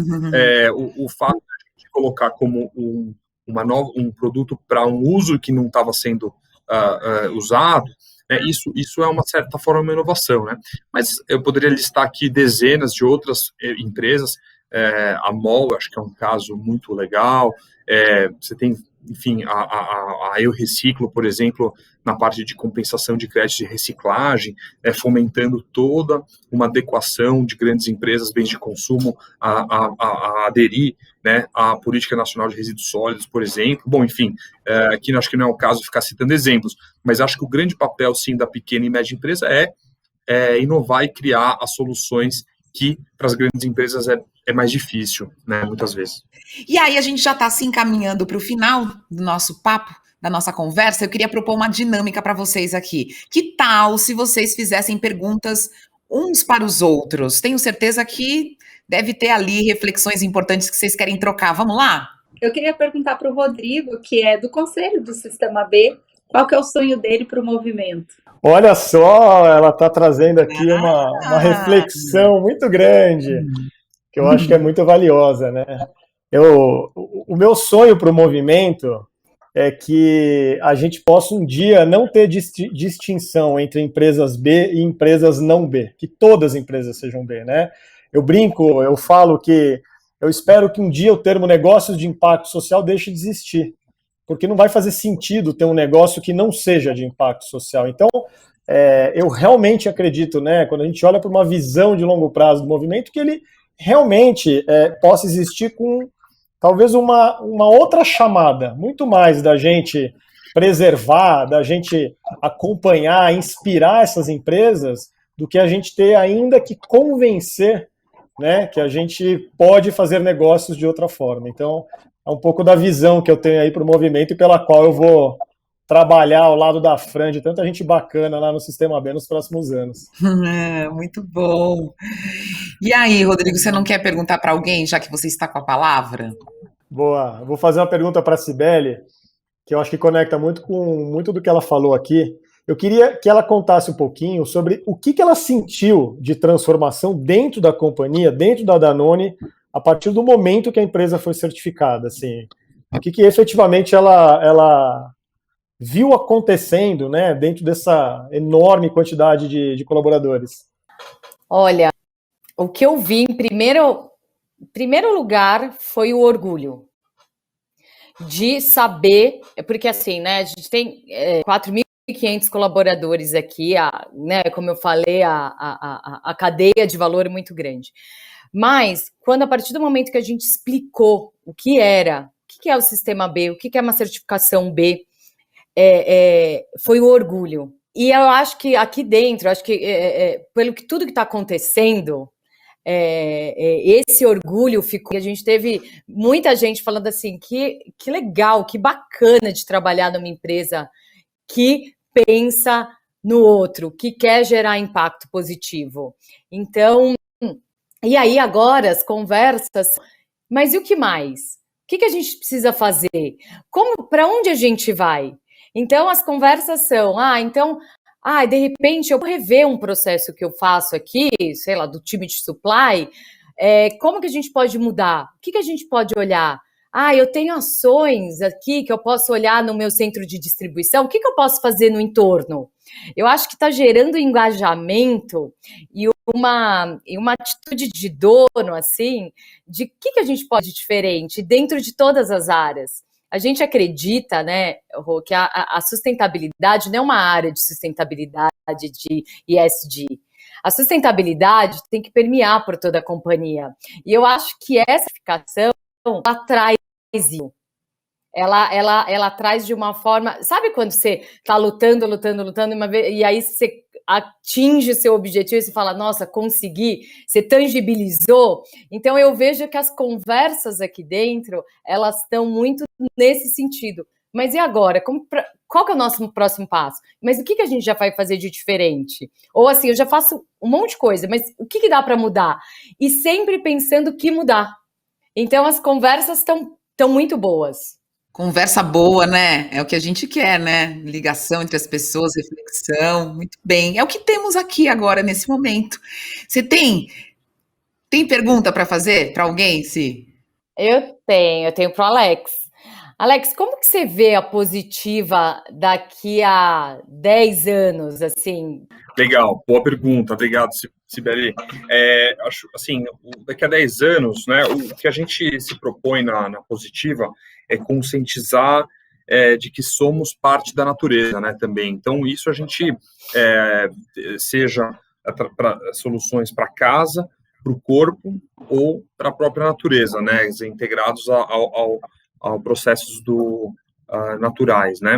o fato de colocar como um produto para um uso que não estava sendo usado, isso é uma certa forma de inovação, né? Mas eu poderia listar aqui dezenas de outras empresas, a MOL, acho que é um caso muito legal, você tem, enfim, a Eu Reciclo, por exemplo, na parte de compensação de créditos e reciclagem, fomentando toda uma adequação de grandes empresas, bens de consumo, a aderir, né, à Política Nacional de Resíduos Sólidos, por exemplo. Bom, enfim, aqui acho que não é o caso de ficar citando exemplos, mas acho que o grande papel, sim, da pequena e média empresa é inovar e criar as soluções que, para as grandes empresas, é mais difícil, né, muitas vezes. E aí a gente já está se encaminhando para o final do nosso papo, da nossa conversa. Eu queria propor uma dinâmica para vocês aqui. Que tal se vocês fizessem perguntas uns para os outros? Tenho certeza que deve ter ali reflexões importantes que vocês querem trocar. Vamos lá? Eu queria perguntar para o Rodrigo, que é do Conselho do Sistema B, qual que é o sonho dele para o movimento? Olha só, ela está trazendo aqui uma reflexão muito grande, que eu acho que é muito valiosa, né? O meu sonho para o movimento é que a gente possa um dia não ter distinção entre empresas B e empresas não B, que todas as empresas sejam B, né? Eu brinco, eu falo que eu espero que um dia o termo negócios de impacto social deixe de existir, porque não vai fazer sentido ter um negócio que não seja de impacto social. Então, eu realmente acredito, né, quando a gente olha para uma visão de longo prazo do movimento, que ele realmente possa existir com talvez uma outra chamada, muito mais da gente preservar, da gente acompanhar, inspirar essas empresas, do que a gente ter ainda que convencer, né, que a gente pode fazer negócios de outra forma. Então, é um pouco da visão que eu tenho aí para o movimento e pela qual eu vou trabalhar ao lado da Fran, de tanta gente bacana lá no Sistema B nos próximos anos. Muito bom. E aí, Rodrigo, você não quer perguntar para alguém, já que você está com a palavra? Boa. Eu vou fazer uma pergunta para a Cibele, que eu acho que conecta muito com muito do que ela falou aqui. Eu queria que ela contasse um pouquinho sobre o que ela sentiu de transformação dentro da companhia, dentro da Danone, a partir do momento que a empresa foi certificada. Assim, o que efetivamente ela viu acontecendo, né, dentro dessa enorme quantidade de colaboradores. Olha, o que eu vi em primeiro lugar foi o orgulho de saber, porque assim, né, a gente tem 4.500 colaboradores aqui, né, como eu falei, a cadeia de valor é muito grande. Mas, quando a partir do momento que a gente explicou o que é o Sistema B, o que é uma certificação B, foi o orgulho. E eu acho que aqui dentro, pelo que tudo que está acontecendo, esse orgulho ficou. A gente teve muita gente falando assim, que legal, que bacana de trabalhar numa empresa que pensa no outro, que quer gerar impacto positivo. Então, e aí agora as conversas, mas e o que mais? O que a gente precisa fazer? Para onde a gente vai? Então as conversas são, de repente eu vou rever um processo que eu faço aqui, sei lá, do time de supply, como que a gente pode mudar? O que a gente pode olhar? Eu tenho ações aqui que eu posso olhar no meu centro de distribuição, o que eu posso fazer no entorno? Eu acho que está gerando engajamento e uma atitude de dono, assim, de que a gente pode de diferente dentro de todas as áreas. A gente acredita, né, Rô, que a sustentabilidade não é uma área de sustentabilidade de ESG. A sustentabilidade tem que permear por toda a companhia. E eu acho que essa certificação, ela traz isso. Ela traz de uma forma... Sabe quando você está lutando, e aí você atinge seu objetivo e você fala, nossa, consegui, você tangibilizou. Então eu vejo que as conversas aqui dentro, elas estão muito nesse sentido. Mas e agora? Qual que é o nosso próximo passo? Mas o que a gente já vai fazer de diferente? Ou assim, eu já faço um monte de coisa, mas o que dá para mudar? E sempre pensando o que mudar. Então as conversas estão muito boas. Conversa boa, né? É o que a gente quer, né? Ligação entre as pessoas, reflexão, muito bem. É o que temos aqui agora, nesse momento. Você tem pergunta para fazer para alguém, Si? Eu tenho para o Alex. Alex, como que você vê a Positiva daqui a 10 anos, assim? Legal, boa pergunta, obrigado, Cibele. Acho, assim, daqui a 10 anos, né, o que a gente se propõe na Positiva é conscientizar de que somos parte da natureza, né, também. Então, isso a gente, seja para soluções para casa, para o corpo ou para a própria natureza, né, integrados ao processos naturais, né?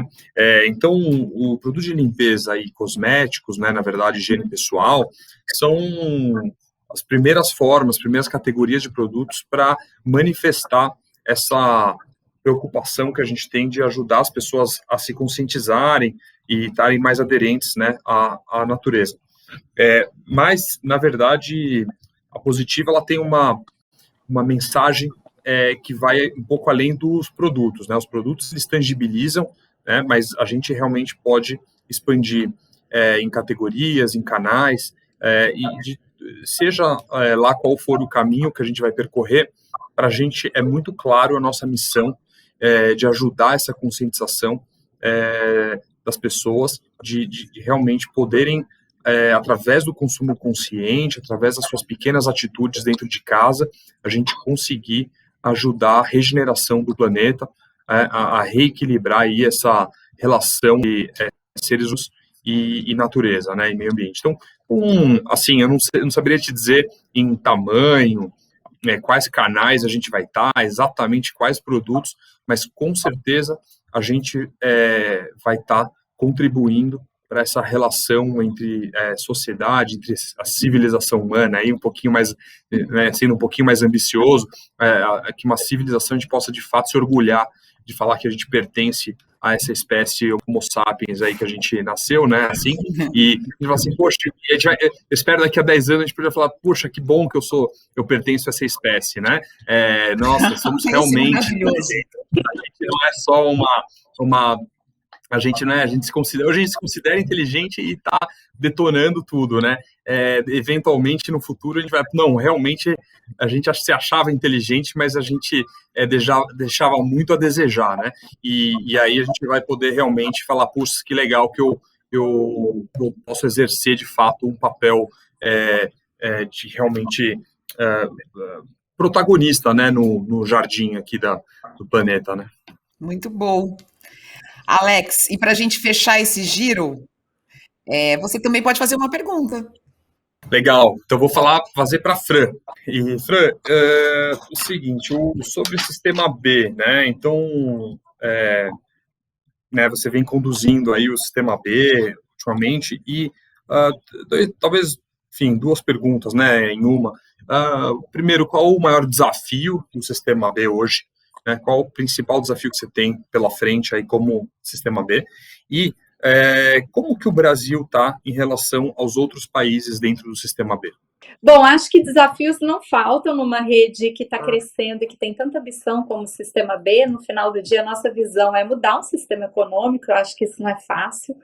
Então, o produto de limpeza e cosméticos, né, na verdade, higiene pessoal, são as primeiras formas, primeiras categorias de produtos para manifestar essa preocupação que a gente tem de ajudar as pessoas a se conscientizarem e estarem mais aderentes, né, à natureza. Mas, na verdade, a Positiva ela tem uma mensagem que vai um pouco além dos produtos, né? Os produtos eles tangibilizam, né? Mas a gente realmente pode expandir em categorias, em canais, seja lá qual for o caminho que a gente vai percorrer, para a gente é muito claro a nossa missão de ajudar essa conscientização das pessoas, de realmente poderem, através do consumo consciente, através das suas pequenas atitudes dentro de casa, a gente conseguir ajudar a regeneração do planeta, a reequilibrar aí essa relação de seres humanos e natureza, né, e meio ambiente. Então, assim, eu não saberia te dizer em tamanho, quais canais a gente vai estar, exatamente quais produtos, mas com certeza a gente vai estar contribuindo para essa relação entre sociedade, entre a civilização humana, aí um pouquinho mais, sendo um pouquinho mais ambicioso, que uma civilização a gente possa de fato se orgulhar de falar que a gente pertence a essa espécie Homo sapiens aí que a gente nasceu, né, assim, e a gente fala assim, poxa, eu espero daqui a 10 anos a gente poder falar, poxa, que bom que eu pertenço a essa espécie, né, nossa, somos realmente, a gente não é só a gente se considera, hoje a gente se considera inteligente e está detonando tudo, né? Eventualmente no futuro a gente vai, não, realmente a gente se achava inteligente, mas a gente deixava muito a desejar, né? E aí a gente vai poder realmente falar, puxa, que legal que eu posso exercer de fato um papel de realmente protagonista, né? No jardim aqui do planeta, né? Muito bom. Alex, e para a gente fechar esse giro, você também pode fazer uma pergunta. Legal, então vou fazer para a Fran. E, Fran, o seguinte, sobre o sistema B, né? Então, né, você vem conduzindo aí o sistema B ultimamente e talvez, enfim, duas perguntas, né, em uma. Primeiro, qual o maior desafio do sistema B hoje? Né, qual o principal desafio que você tem pela frente aí como sistema B? E como que o Brasil está em relação aos outros países dentro do sistema B? Bom, acho que desafios não faltam numa rede que está crescendo e que tem tanta ambição como o sistema B. No final do dia, a nossa visão é mudar um sistema econômico, eu acho que isso não é fácil.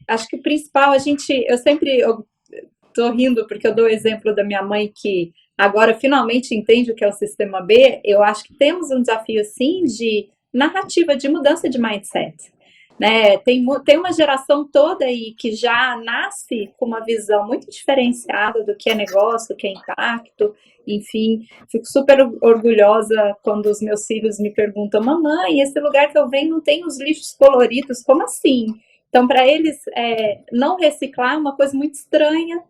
Acho que o principal, eu sempre estou rindo porque eu dou o exemplo da minha mãe que agora finalmente entende o que é o sistema B. Eu acho que temos um desafio, sim, de narrativa, de mudança de mindset. Né? Tem uma geração toda aí que já nasce com uma visão muito diferenciada do que é negócio, do que é impacto, enfim, fico super orgulhosa quando os meus filhos me perguntam, mamãe, esse lugar que eu venho não tem os lixos coloridos, como assim? Então, para eles, não reciclar é uma coisa muito estranha,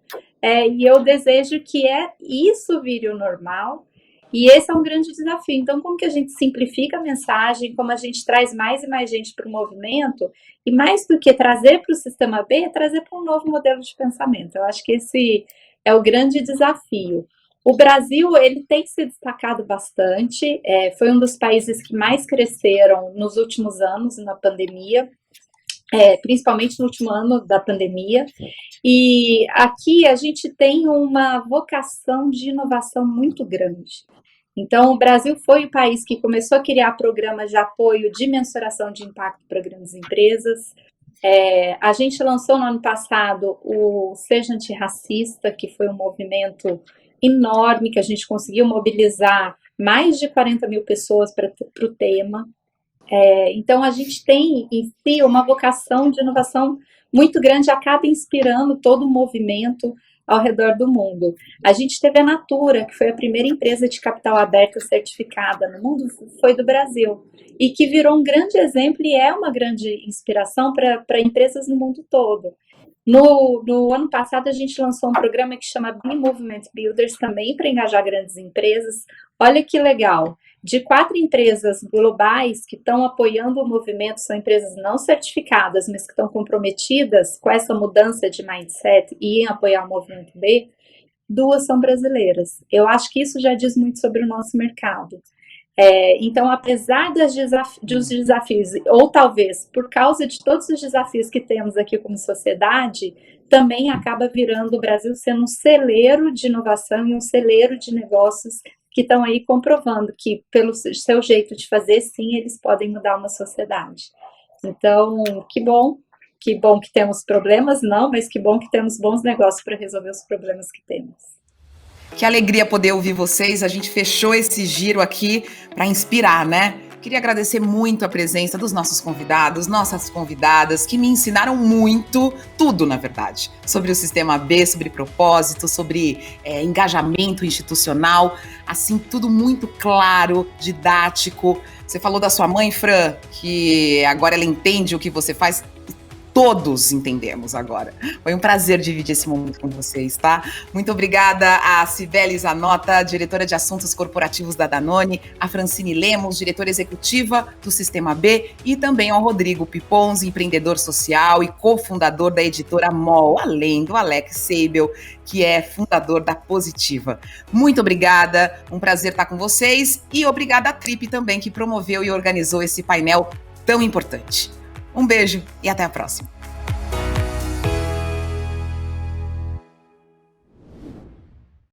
e eu desejo que isso vire o normal. E esse é um grande desafio. Então, como que a gente simplifica a mensagem, como a gente traz mais e mais gente para o movimento, e mais do que trazer para o sistema B, é trazer para um novo modelo de pensamento. Eu acho que esse é o grande desafio. O Brasil, ele tem se destacado bastante, foi um dos países que mais cresceram nos últimos anos, na pandemia, principalmente no último ano da pandemia. E aqui a gente tem uma vocação de inovação muito grande. Então, o Brasil foi o país que começou a criar programas de apoio de mensuração de impacto para grandes empresas. A gente lançou no ano passado o Seja Antirracista, que foi um movimento enorme, que a gente conseguiu mobilizar mais de 40 mil pessoas para o tema. Então, a gente tem em si uma vocação de inovação muito grande, acaba inspirando todo o movimento ao redor do mundo. A gente teve a Natura, que foi a primeira empresa de capital aberto certificada no mundo, foi do Brasil, e que virou um grande exemplo e é uma grande inspiração para empresas no mundo todo. No ano passado, a gente lançou um programa que chama Be Movement Builders, também para engajar grandes empresas. Olha que legal! De 4 empresas globais que estão apoiando o movimento, são empresas não certificadas, mas que estão comprometidas com essa mudança de mindset e em apoiar o movimento B, 2 são brasileiras. Eu acho que isso já diz muito sobre o nosso mercado. Então, apesar dos desafios, ou talvez por causa de todos os desafios que temos aqui como sociedade, também acaba virando o Brasil sendo um celeiro de inovação e um celeiro de negócios que estão aí comprovando que, pelo seu jeito de fazer, sim, eles podem mudar uma sociedade. Então, que bom que temos problemas, não, mas que bom que temos bons negócios para resolver os problemas que temos. Que alegria poder ouvir vocês. A gente fechou esse giro aqui para inspirar, né? Queria agradecer muito a presença dos nossos convidados, nossas convidadas, que me ensinaram muito, tudo na verdade, sobre o Sistema B, sobre propósito, sobre engajamento institucional, assim, tudo muito claro, didático. Você falou da sua mãe, Fran, que agora ela entende o que você faz. Todos entendemos agora. Foi um prazer dividir esse momento com vocês, tá? Muito obrigada a Cibele Zanota, diretora de Assuntos Corporativos da Danone, a Francine Lemos, diretora executiva do Sistema B, e também ao Rodrigo Pipons, empreendedor social e cofundador da editora MOL, além do Alex Seibel, que é fundador da Positiva. Muito obrigada, um prazer estar com vocês, e obrigada à Trip também, que promoveu e organizou esse painel tão importante. Um beijo e até a próxima.